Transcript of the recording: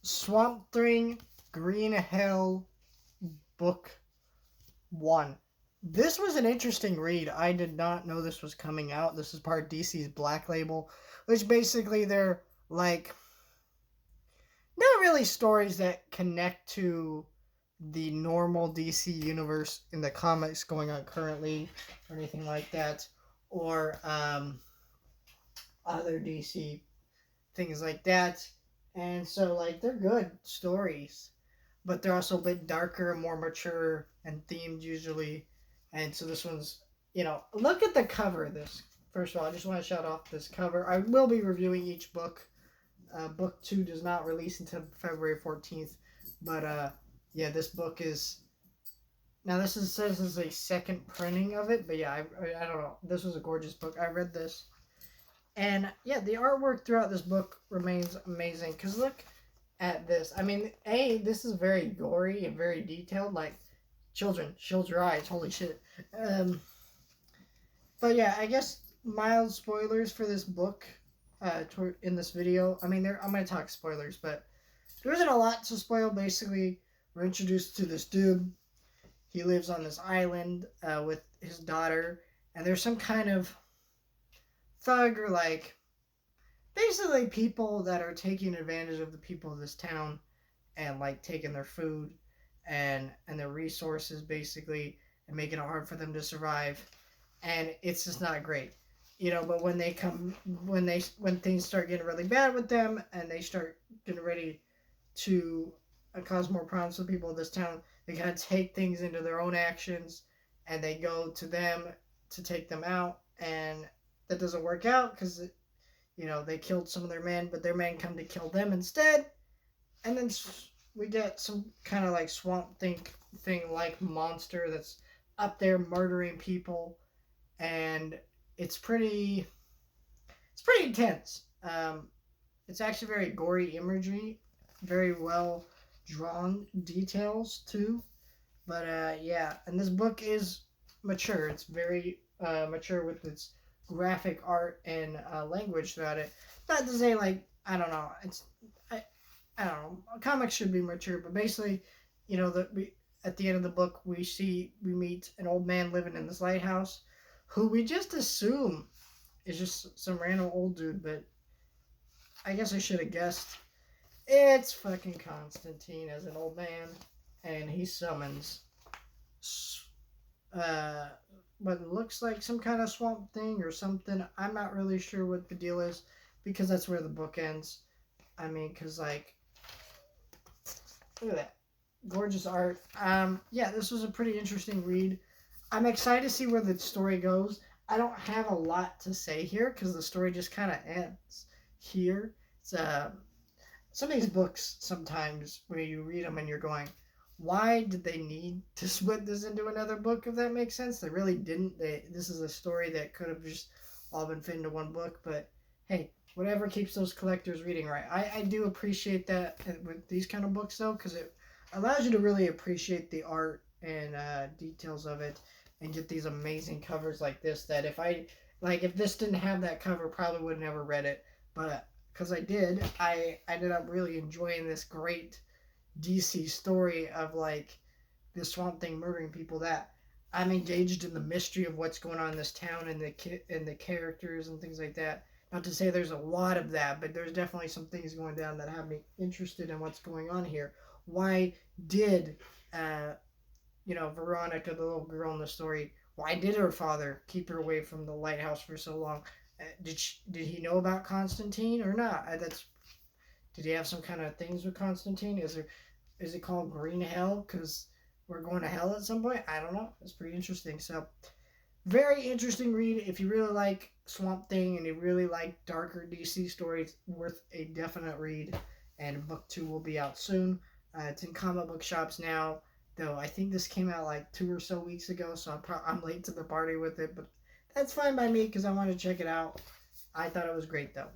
Swamp Thing Green Hell Book 1. This was an interesting read. I did not know this was coming out. This is part of DC's Black Label, which basically they're like not really stories that connect to the normal DC universe in the comics going on currently or anything like that, or other DC things like that. And so, like, they're good stories, but they're also a bit darker, more mature, and themed usually. And so, this one's, look at the cover of this. First of all, I just want to shout off this cover. I will be reviewing each book. Book 2 does not release until February 14th, but yeah, this book is. Now, says this is a second printing of it, but yeah, I don't know. This was a gorgeous book. I read this. And yeah, the artwork throughout this book remains amazing. Because look at this. I mean, this is very gory and very detailed. Like, children, shield your eyes. Holy shit. But yeah, I guess mild spoilers for this book in this video. I mean, I'm going to talk spoilers, but there isn't a lot to spoil. Basically, we're introduced to this dude. He lives on this island with his daughter. And there's some kind of thug or like basically people that are taking advantage of the people of this town and like taking their food and their resources basically and making it hard for them to survive, and it's just not great, but when things start getting really bad with them and they start getting ready to cause more problems for the people of this town, they kind of take things into their own actions and they go to them to take them out, and that doesn't work out because they killed some of their men, but their men come to kill them instead. And then we get some kind of like swamp thing like monster that's up there murdering people, and it's pretty intense. It's actually very gory imagery, very well drawn details too. But yeah, and this book is mature. It's very mature with its graphic art and language throughout it. Not to say like I don't know. I don't know. Comics should be mature, but basically, at the end of the book we meet an old man living in this lighthouse, who we just assume is just some random old dude, but I guess I should have guessed. It's fucking Constantine as an old man, and he summons what looks like some kind of swamp thing or something. I'm not really sure what the deal is because that's where the book ends. I mean, because like, look at that gorgeous art. Yeah, this was a pretty interesting read. I'm excited to see where the story goes. I don't have a lot to say here because the story just kind of ends here. It's some of these books sometimes where you read them and you're going, why did they need to split this into another book, if that makes sense? They really didn't. This is a story that could have just all been fit into one book, but hey, whatever keeps those collectors reading, right? I do appreciate that with these kind of books, though, because it allows you to really appreciate the art and details of it and get these amazing covers like this that if this didn't have that cover, probably would have never read it, but because I did, I ended up really enjoying this great DC story of like this swamp thing murdering people, that I'm engaged in the mystery of what's going on in this town and the characters and things like that. Not to say there's a lot of that, but there's definitely some things going down that have me interested in what's going on here. Why did Veronica, the little girl in the story, why did her father keep her away from the lighthouse for so long? Did he know about Constantine or not? Did he have some kind of things with Constantine? Is it called Green Hell because we're going to hell at some point? I don't know. It's pretty interesting. So, very interesting read. If you really like Swamp Thing and you really like darker DC stories, worth a definite read. And book 2 will be out soon. It's in comic book shops now, though I think this came out like 2 or so weeks ago, so I'm late to the party with it, but that's fine by me because I want to check it out. I thought it was great, though.